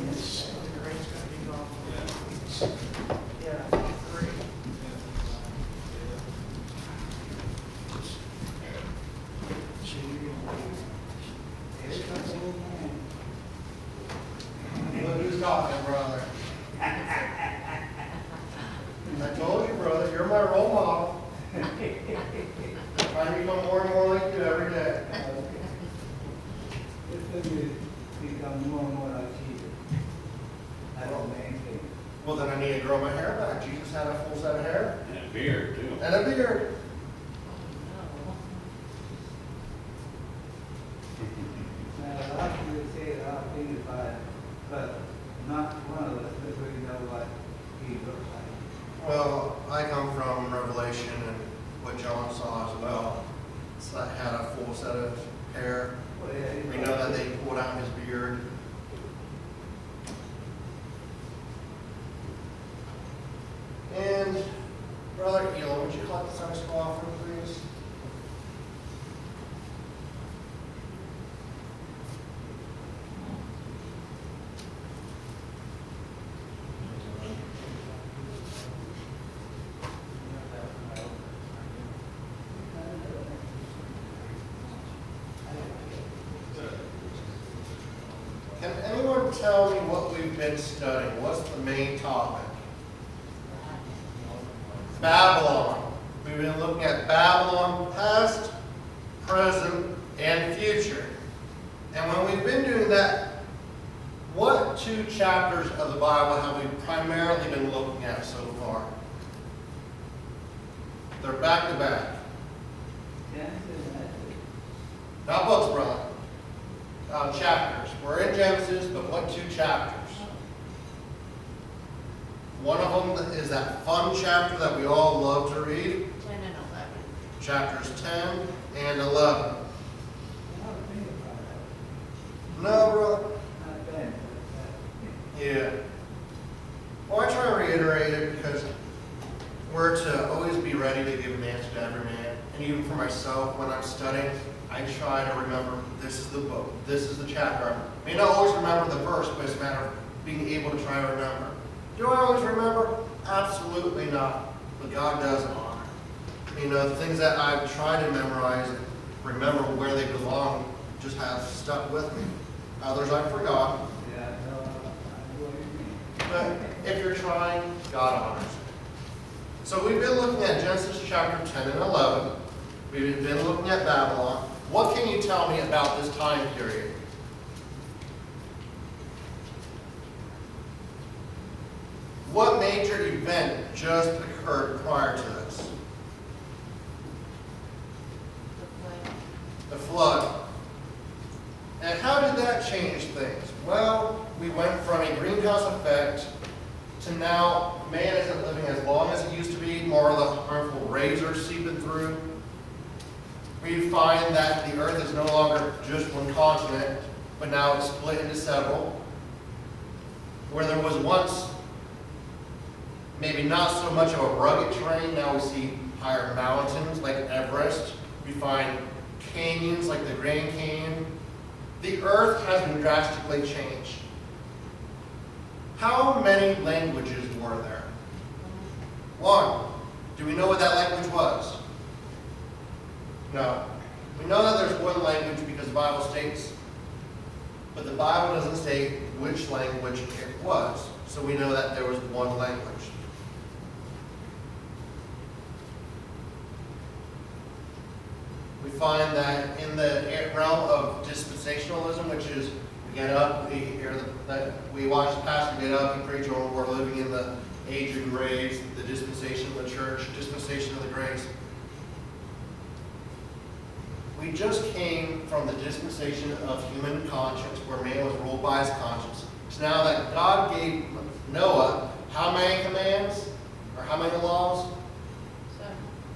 Yes, the grade's gonna be gone for weeks. Yeah, 3. So you're gonna leave. It's gonna be Look who's talking, brother. I told you, brother, you're my role model. Trying to become more and more like you every day. It's going to become more and more like Jesus. That's the main thing. Well, then I need to grow my hair back. Jesus had a full set of hair And a beard, too. and a beard. Now, a lot of people say a lot of things about it, but not one of us really know what he looks like. Well, I come from Revelation and what John saw as well. So I had a full set of hair. Well, yeah, he's We know that they pulled out his beard. And Brother Elon, would you collect the Sunday school offering, please? Can anyone tell me what we've been studying? What's the main topic? Babylon. We've been looking at Babylon past, present, and future. And when we've been doing that, what 2 chapters of the Bible have we primarily been looking at so far? They're back to back. Genesis and Not books, brother. Chapters. We're in Genesis, but what 2 chapters? One of them is that fun chapter that we all love to read. 10 and 11. Chapters 10 and 11. I don't think about that. No, brother. Not bad, but Yeah. Well, I try to reiterate it because we're to always be ready to give an answer to every man. And even for myself, when I'm studying, I try to remember this is the book, this is the chapter. I may not always remember the verse, but it's a matter of being able to try to remember. Do I always remember? Absolutely not. But God does honor. You know, the things that I've tried to memorize and remember where they belong just have stuck with me. Others I've forgotten. yeah, no, I know what you mean. But if you're trying, God honors it. So we've been looking at Genesis chapter 10 and 11. We've been looking at Babylon. What can you tell me about this time period? What major event just occurred prior to this? The The flood. And how did that change things? Well, we went from a greenhouse effect to now man isn't living as long as it used to be. More of the harmful rays are seeping through. We find that the earth is no longer just one continent, but now it's split into several. Where there was once maybe not so much of a rugged terrain, now we see higher mountains like Everest. We find canyons like the Grand Canyon. The earth has been drastically changed. How many languages were there? 1. Do we know what that language was? No. We know that there's one language because the Bible states, but the Bible doesn't state which language it was. So we know that there was one language. We find that in the realm of dispensationalism, which is we get up, we hear that we watch the pastor get up and preach, or we're living in the age of grace, the dispensation of the church, dispensation of the grace. We just came from the dispensation of human conscience, where man was ruled by his conscience. So now that God gave Noah how many commands? Or how many laws?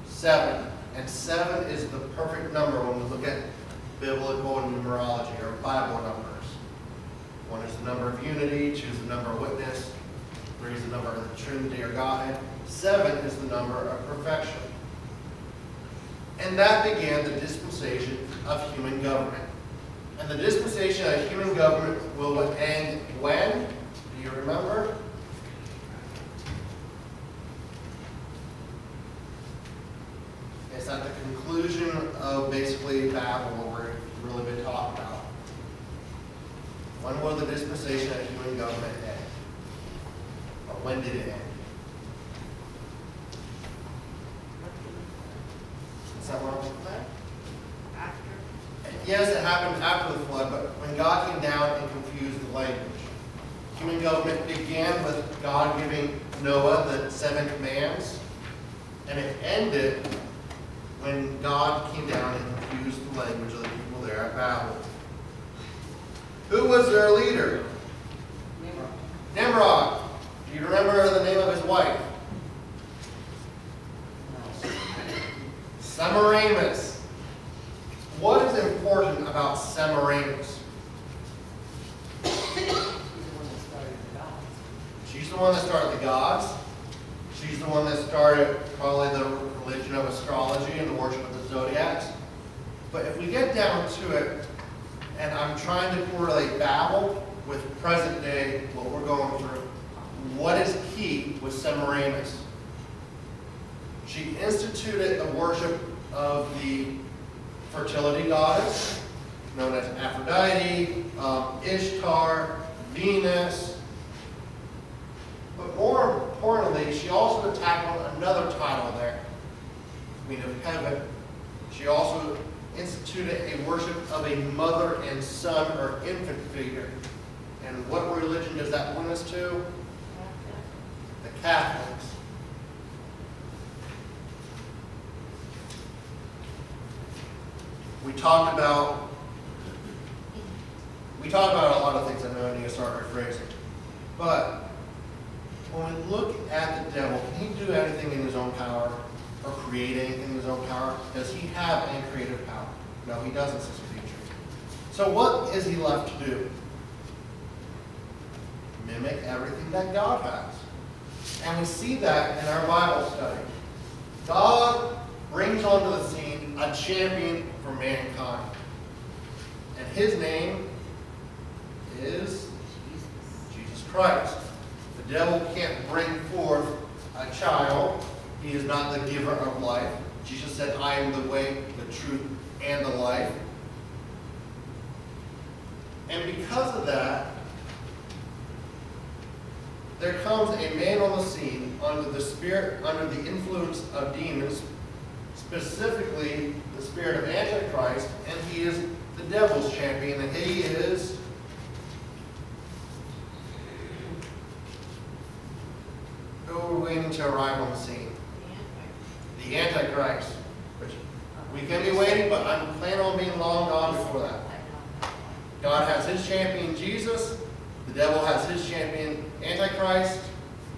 7. And 7 is the perfect number when we look at biblical numerology or Bible numbers. 1 is the number of unity, 2 is the number of witness, 3 is the number of the Trinity or Godhead, 7 is the number of perfection. And that began the dispensation of human government. And the dispensation of human government will end when? Do you remember? It's at the conclusion of basically Babel, where we've really been talking about. When will the dispensation of human government end? Or when did it end? Is that wrong? Yes, it happened after the flood, but when God came down and confused the language. Human government began with God giving Noah the 7 commands, and it ended when God came down and confused the language of the people there at Babel. Who was their leader? Nimrod. Do you remember the name of his wife? Semiramis. What is important about Semiramis? She's the one that started the gods. She's the one that started probably the religion of astrology and the worship of the zodiacs. But if we get down to it, and I'm trying to correlate Babel with present day, what we're going through, what is key with Semiramis? She instituted the worship of the fertility goddess, known as Aphrodite, Ishtar, Venus. But more importantly, she also attacked on another title there, Queen of Heaven. She also instituted a worship of a mother and son or infant figure. And what religion does that point us to? The Catholics. We talked about a lot of things. I know I need to start rephrasing. But when we look at the devil, can he do anything in his own power or create anything in his own power? Does he have any creative power? No, he doesn't, Sister Teacher. So what is he left to do? Mimic everything that God has. And we see that in our Bible study. God brings onto the scene a champion for mankind. And his name is Jesus Christ. The devil can't bring forth a child. He is not the giver of life. Jesus said, I am the way, the truth, and the life. And because of that, there comes a man on the scene under the influence of demons, specifically the spirit of Antichrist, and he is the devil's champion, and he is who are we waiting to arrive on the scene? The Antichrist. Which we can be waiting, but I'm planning on being long gone before that. God has his champion, Jesus. The devil has his champion, Antichrist.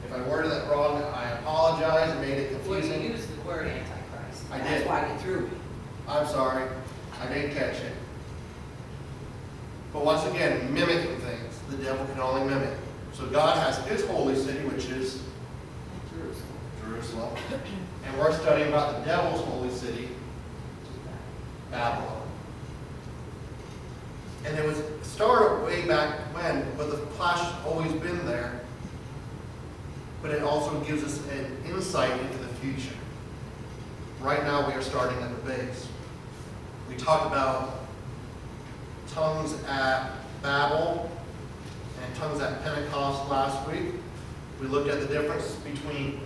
If I worded that wrong, I apologize. It made it confusing. Well, you used the word Antichrist. I did. That's why you threw me. I'm sorry. I didn't catch it. But once again, mimicking things. The devil can only mimic. So God has his holy city, which is Jerusalem. And we're studying about the devil's holy city, Babylon. And it was started way back when, but the clash has always been there. But it also gives us an insight into the future. Right now we are starting at the base. We talked about tongues at Babel and tongues at Pentecost last week. We looked at the difference between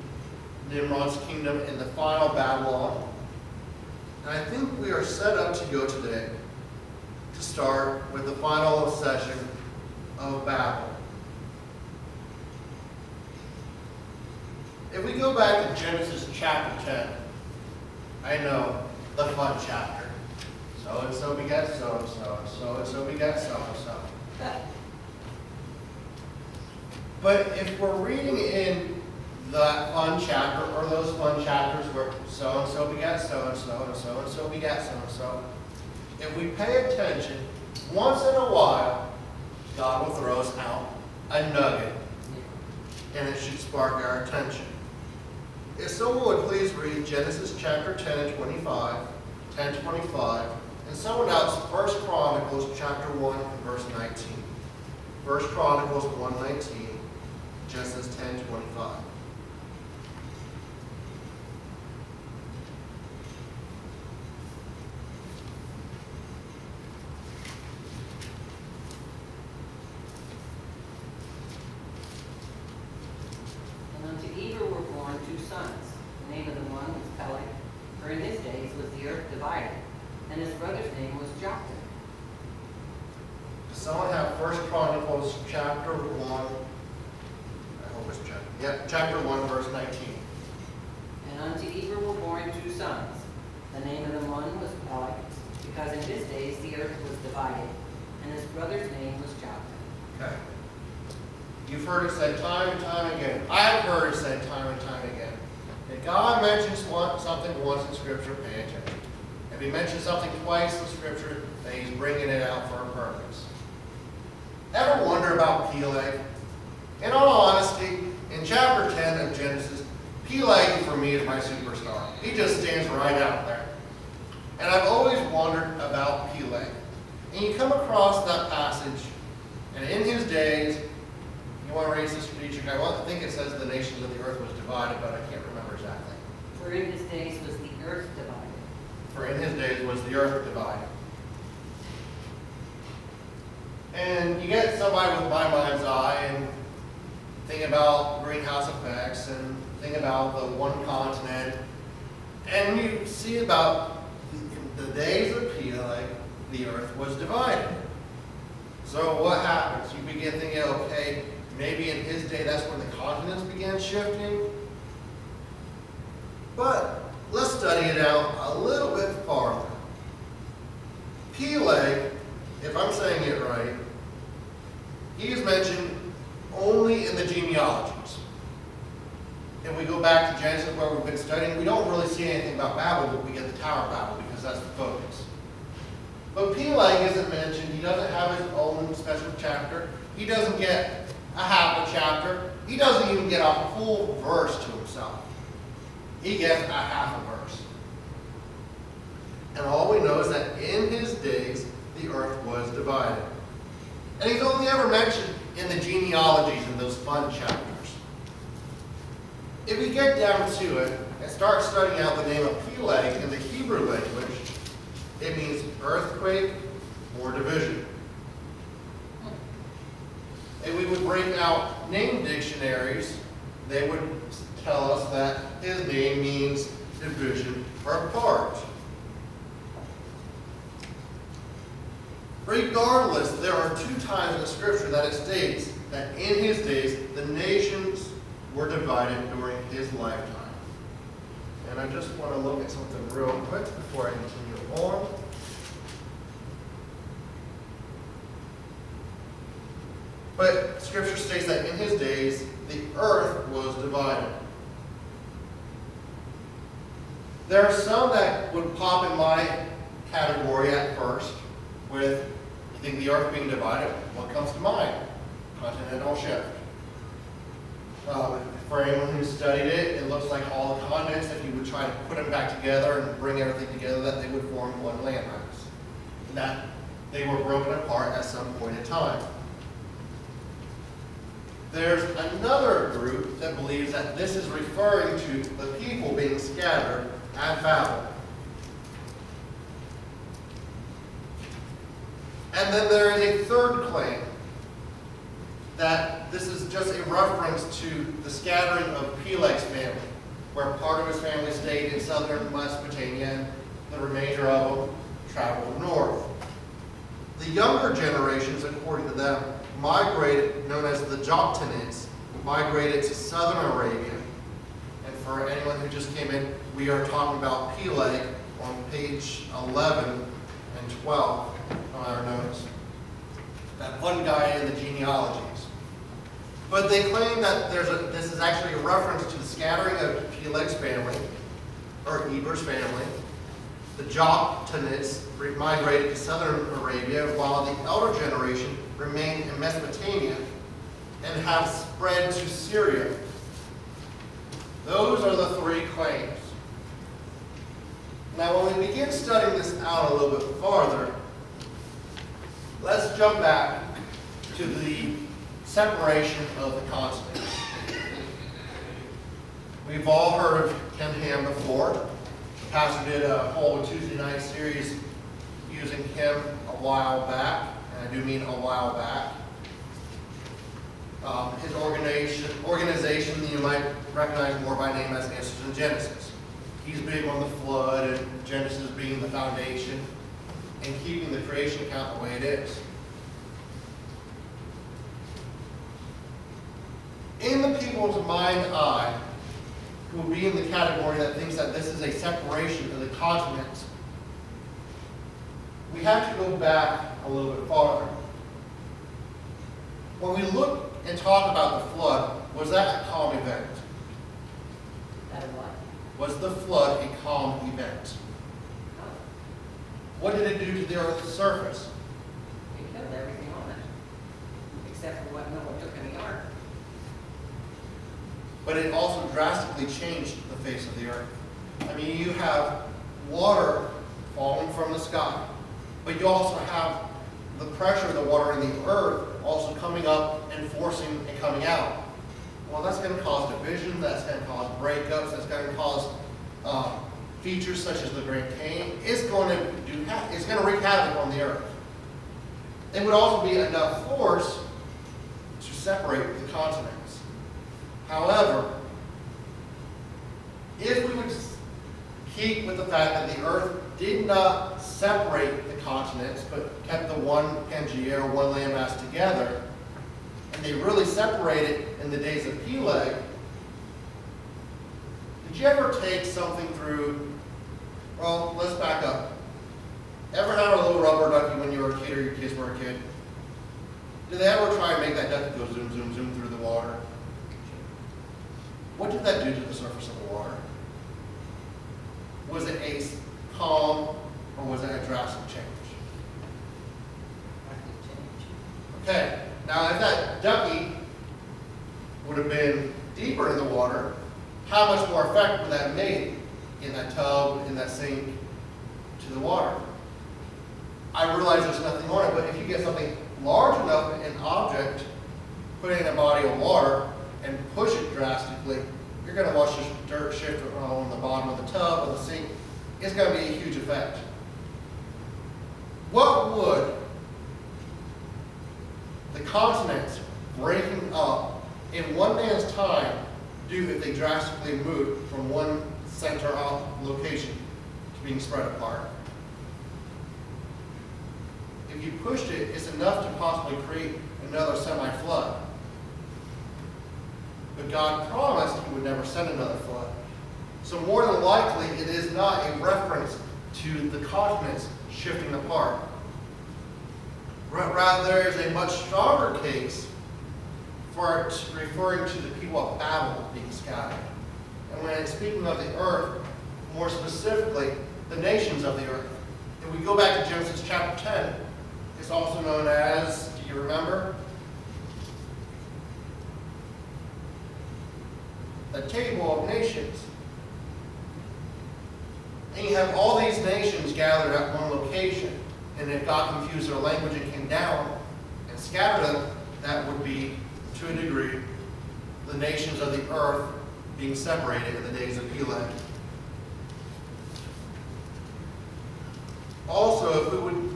Nimrod's kingdom and the final Babylon. And I think we are set up to go today to start with the final session of Babel. If we go back to Genesis chapter 10, I know, the fun chapter. So-and-so begat so-and-so, and so-and-so begat so-and-so. But if we're reading in that fun chapter, or those fun chapters where so-and-so begat so-and-so, and so-and-so begat so-and-so, if we pay attention, once in a while, God will throw us out a nugget, and it should spark our attention. If someone would please read Genesis chapter 10 to 25, And someone else, 1 Chronicles chapter 1 and verse 19. 1 Chronicles 1:19, Genesis 10:25. And unto Eber were born 2 sons. The name of the one was Peleg, for in his days was the earth divided, and his brother's name was Joktan. Does someone have 1 Chronicles chapter 1? I hope it's chapter 1, verse 19. And unto Eber were born 2 sons. The name of the one was Peleg, because in his days the earth was divided, and his brother's name was Joktan. Okay. You've heard it said time and time again. I've heard it said time and time again. If God mentions something once in Scripture, pay attention. If He mentions something twice in Scripture, then He's bringing it out for a purpose. Ever wonder about Peleg? In all honesty, in chapter 10 of Genesis, Peleg for me is my superstar. He just stands right out there. And I've always wondered about Peleg. And you come across that passage, and in his days, you want to raise the strategic, I think it says the nations of the earth was divided, but I can't remember exactly. For in his days was the earth divided. For in his days was the earth divided. And you get somebody with my mind's eye and think about greenhouse effects and think about the one continent, and you see about the days of Peleg, the earth was divided. So what happens? You begin thinking, okay, maybe in his day that's when the continents began shifting. But let's study it out a little bit farther. Peleg, if I'm saying it right, he is mentioned only in the genealogies. If we go back to Genesis where we've been studying, we don't really see anything about Babel, but we get the Tower of Babel because that's the focus. But Peleg isn't mentioned. He doesn't have his own special chapter. He doesn't get a half a chapter. He doesn't even get a full verse to himself. He gets a half a verse. And all we know is that in his days, the earth was divided. And he's only ever mentioned in the genealogies in those fun chapters. If we get down to it and start studying out the name of Peleg in the Hebrew language, it means earthquake or division. And we would break out name dictionaries. They would tell us that his name means division or part. Regardless, there are 2 times in the Scripture that it states that in his days the nations were divided during his lifetime. And I just want to look at something real quick before I continue on. But Scripture states that in his days the earth was divided. There are some that would pop in my category at first with, you think the earth being divided, what comes to mind? Continental shift. For anyone who's studied it, it looks like all the continents, if you would try to put them back together and bring everything together, that they would form one landmass. That they were broken apart at some point in time. There's another group that believes that this is referring to the people being scattered at Babel. And then there is a third claim that this is just a reference to the scattering of Peleg's family, where part of his family stayed in southern Mesopotamia and the remainder of them traveled north. The younger generations, according to them, migrated, known as the Joktanites, migrated to southern Arabia. And for anyone who just came in, we are talking about Peleg on page 11 and 12 on our notes. That one guy in the genealogies. But they claim that this is actually a reference to the scattering of Peleg's family, or Eber's family. The Joktanites migrated to southern Arabia, while the elder generation remained in Mesopotamia and have spread to Syria. Those are the 3 claims. Now, when we begin studying this out a little bit farther, let's jump back to the separation of the continents. We've all heard of Ken Ham before. The pastor did a whole Tuesday night series using him a while back, and I do mean a while back. His organization you might recognize more by name as Answers in Genesis. He's big on the flood and Genesis being the foundation and keeping the creation account the way it is. In the people's mind eye, who will be in the category that thinks that this is a separation of the continents, we have to go back a little bit farther. When we look and talk about the flood, was that a calm event? That a what? Was the flood a calm event? No. What did it do to the earth's surface? It killed everything on it. Except for what Noah took in the ark. But it also drastically changed the face of the earth. I mean, you have water falling from the sky, but you also have the pressure of the water in the earth also coming up and forcing and coming out. Well, that's going to cause division, that's going to cause breakups, that's going to cause features such as the Grand Canyon. It's going to wreak havoc on the earth. It would also be enough force to separate the continents. However, if we would keep with the fact that the earth did not separate the continents, but kept the one Pangea, or one landmass together, and they really separated in the days of Peleg, did you ever take something through, well, let's back up. Ever have a little rubber ducky when you were a kid or your kids were a kid? Did they ever try and make that ducky go zoom, zoom, zoom through the water? What did that do to the surface of the water? Was it a calm or was it a drastic change? Okay, now if that ducky would have been deeper in the water, how much more effect would that have made in that tub, in that sink, to the water? I realize there's nothing on it, but if you get something large enough, an object, put it in a body of water, and push it drastically, you're going to watch this dirt shift on the bottom of the tub or the sink. It's going to be a huge effect. What would the continents breaking up in one man's time do if they drastically moved from one center location to being spread apart? If you pushed it, it's enough to possibly create another semi-flood. But God promised He would never send another flood. So more than likely, it is not a reference to the continents shifting apart. Rather, there is a much stronger case for it referring to the people of Babel being scattered. And when it's speaking of the earth, more specifically, the nations of the earth. If we go back to Genesis chapter 10, it's also known as, do you remember? The table of nations. And you have all these nations gathered at one location. And if God confused their language and came down and scattered them, that would be, to a degree, the nations of the earth being separated in the days of Peleg. Also, if we would,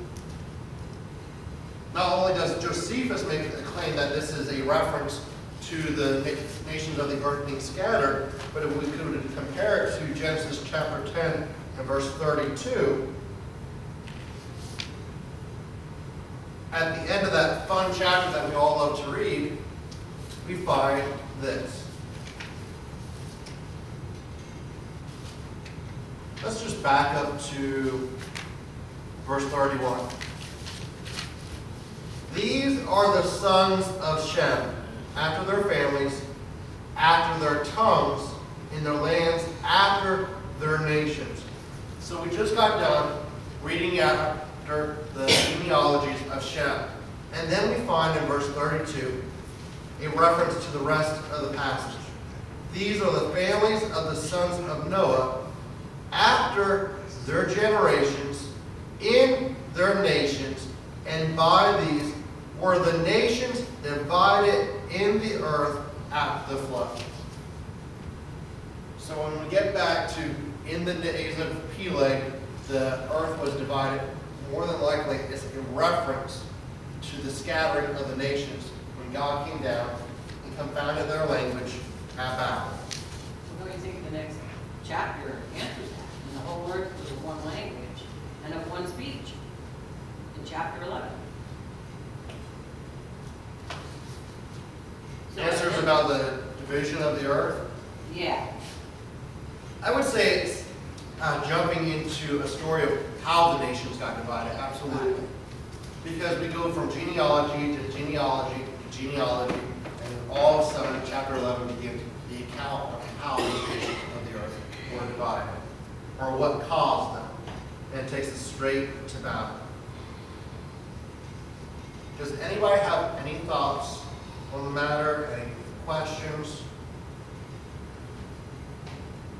not only does Josephus make a claim that this is a reference to the nations of the earth being scattered, but if we could compare it to Genesis chapter 10 and verse 32, at the end of that fun chapter that we all love to read, we find this. Let's just back up to verse 31. These are the sons of Shem, after their families, after their tongues, in their lands, after their nations. So we just got done reading after the genealogies of Shem. And then we find in verse 32 a reference to the rest of the passage. These are the families of the sons of Noah after their generations, in their nations, and by these were the nations divided in the earth at the flood. So when we get back to in the days of Peleg, the earth was divided. More than likely, it's a reference to the scattering of the nations when God came down and confounded their language at Babel. We're going to take the next chapter answers that. And the whole earth was of one language and of one speech. In chapter 11. Answers about the division of the earth. Yeah. I would say it's jumping into a story of how the nations got divided, absolutely. Because we go from genealogy to genealogy to genealogy, and all of a sudden, chapter 11 begins the account of how the nations of the earth were divided, or what caused them. And it takes us straight to Babel. Does anybody have any thoughts on the matter? Any questions?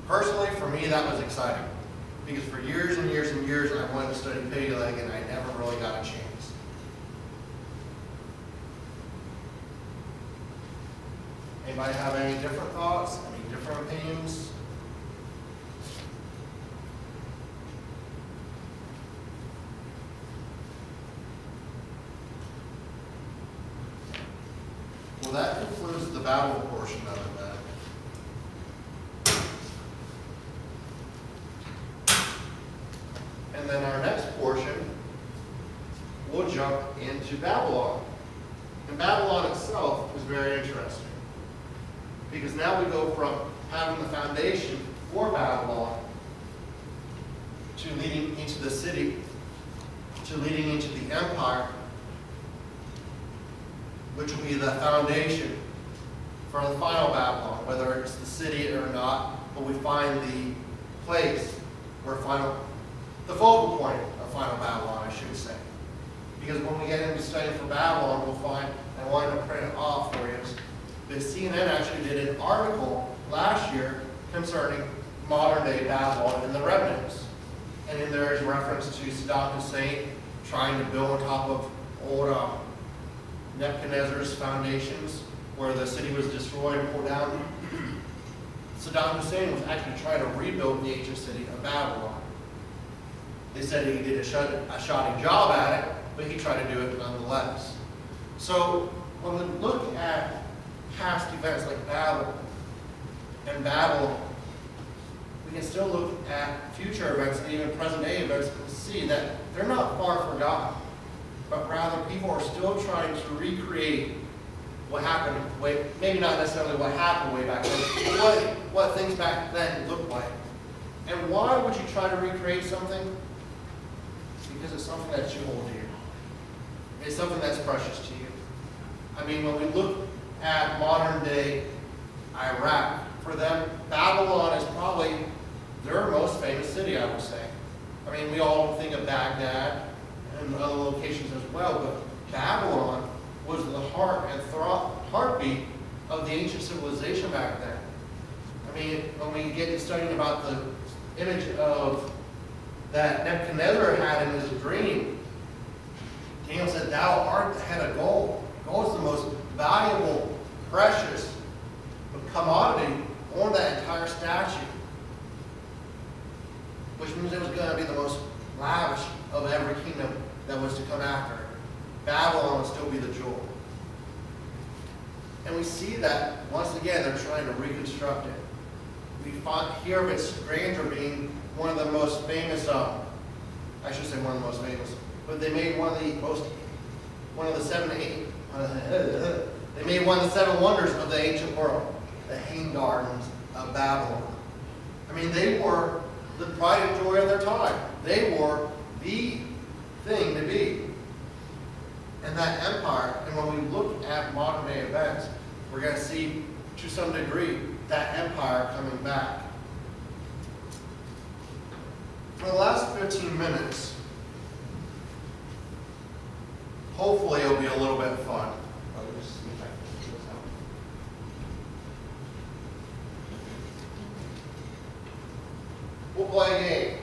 Personally, for me, that was exciting. Because for years and years and years, I wanted to study Peleg, and I never really got a chance. Anybody have any different thoughts? Any different opinions? Well, that concludes the Babel portion of it then. And then our next portion, we'll jump into Babylon. And Babylon itself is very interesting. Because now we go from having the foundation for Babylon to leading into the city, to leading into the empire, which will be the foundation for the final Babylon, whether it's the city or not, but we find the place where the focal point of final Babylon, I should say. Because when we get into studying for Babylon, we'll find, I wanted to print it off for you, but CNN actually did an article last year concerning modern day Babylon and the remnants. And in there is reference to Saddam Hussein trying to build on top of old Nebuchadnezzar's foundations, where the city was destroyed and pulled down. Saddam Hussein was actually trying to rebuild the ancient city of Babylon. They said he did a shoddy job at it, but he tried to do it nonetheless. So when we look at past events like Babel and Babylon, we can still look at future events and even present day events and see that they're not far forgotten, but rather people are still trying to recreate what happened maybe not necessarily what happened way back then, but what things back then looked like. And why would you try to recreate something? Because it's something that you hold dear. It's something that's precious to you. I mean, when we look at modern day Iraq, for them, Babylon is probably their most famous city, I would say. I mean, we all think of Baghdad and other locations as well, but Babylon was the heart and heartbeat of the ancient civilization back then. I mean, when we get to studying about the image of that Nebuchadnezzar had in his dream, Daniel said, "Thou art the head of gold." Gold is the most valuable, precious commodity on that entire statue, which means it was going to be the most lavish of every kingdom that was to come after it. Babylon would still be the jewel. And we see that, once again, they're trying to reconstruct it. We hear of its grandeur being one of the most famous, I should say one of the most famous, but they made one of the seven wonders of the ancient world, the hanging gardens of Babylon. I mean, they were the pride and joy of their time. They were the thing to be. And that empire, and when we look at modern day events, we're going to see, to some degree, that empire coming back. For the last 15 minutes, hopefully it'll be a little bit fun. Let's see if I can figure this out. We'll play a game.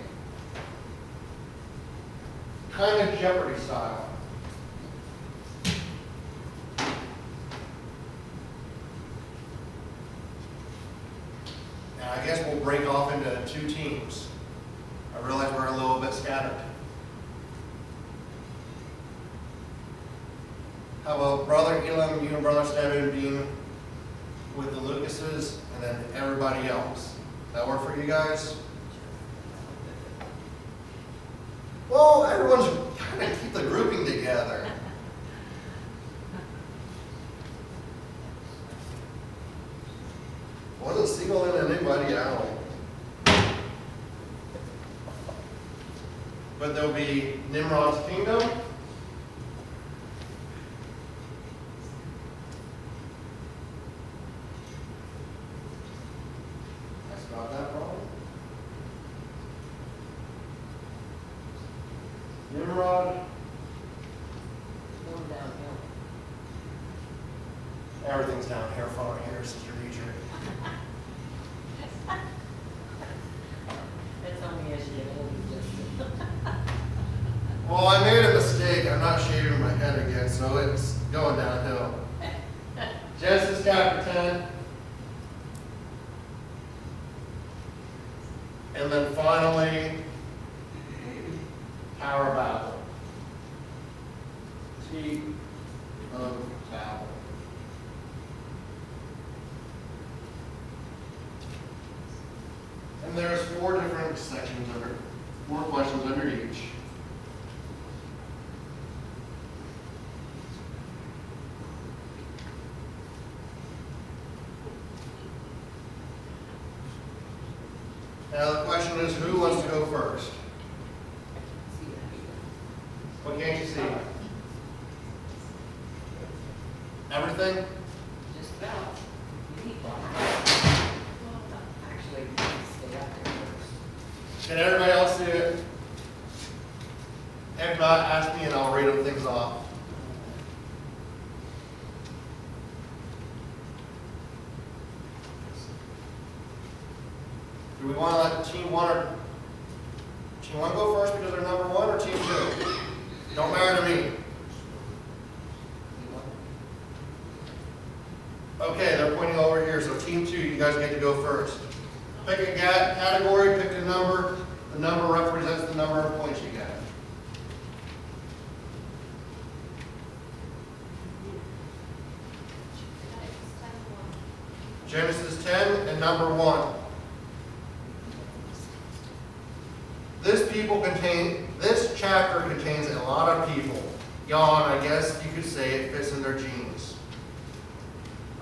kind of Jeopardy style. And I guess we'll break off into 2 teams. I realize we're a little bit scattered. How about Brother Elam, you and Brother Stebbin being with the Lucases, and then everybody else? That work for you guys? Well, everyone's trying to keep the grouping together. Wasn't singling anybody out. But there'll be Nimrod's kingdom. That's not that wrong. Nimrod. Going downhill. Everything's down here, far here, Sister Teacher. That's only as you get older, just. Well, I made a mistake. I'm not shaving my head again, so it's going downhill. Genesis chapter 10. And then finally, Tower of Babel. T of Babel. And there's 4 different sections under, 4 questions under each. Now the question is, who wants to go first? What can't you see? Everything? Just about. You need one. Well, actually, you need to stay up there first. Can everybody else see it? If not, ask me and I'll read them things off. Do we want to let team 1 go first because they're number 1, or team 2? Don't matter to me. Okay, they're pointing over here, so team 2, you guys get to go first. Pick a category, pick a number. The number represents the number of points you get. Genesis 10 and number 1. This chapter contains a lot of people. Yawn, I guess you could say it fits in their genes.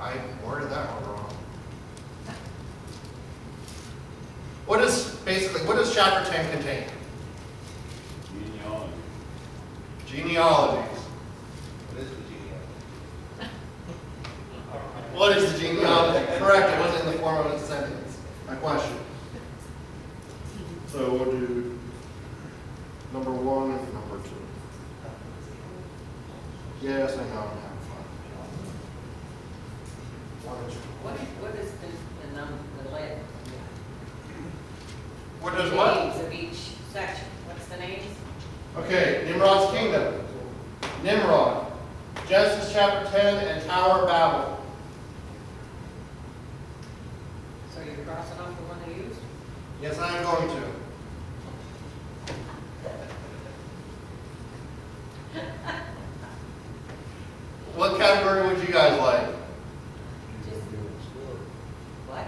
I worded that one wrong. What does chapter 10 contain? Genealogy. Genealogies. What is the genealogy? What is the genealogy? Correct, it wasn't in the form of a sentence. My question. So we'll do number 1 and number 2. Yes, I know, I'm having fun. 1 and 2. What is the letter? What does what? Names of each section. What's the names? Okay, Nimrod's kingdom. Nimrod. Genesis chapter 10 and Tower of Babel. So you're crossing off the one they used? Yes, I am going to. What category would you guys like? Just, what?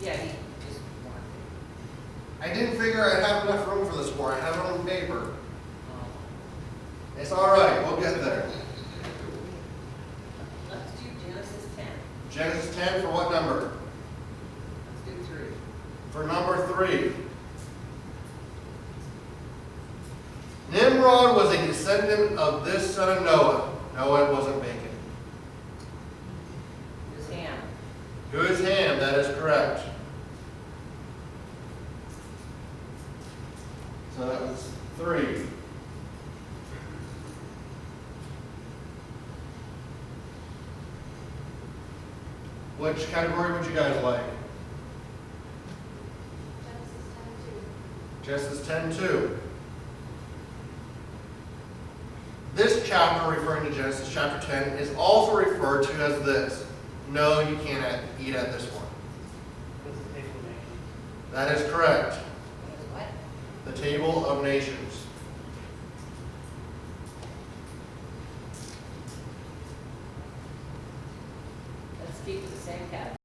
Yeah, he just marked it. I didn't figure I'd have enough room for this score. I have it on paper. Oh. It's all right. We'll get there. Let's do Genesis 10. Genesis 10 for what number? Let's do 3. For number 3. Nimrod was a descendant of this son of Noah. Noah wasn't bacon. Who's Ham? Who is Ham? That is correct. So that was 3. Which category would you guys like? Genesis 10:2. This chapter, referring to Genesis chapter 10, is also referred to as this. No, you can't eat at this one. What's the table of nations? That is correct. What? The table of nations. Let's keep it the same category.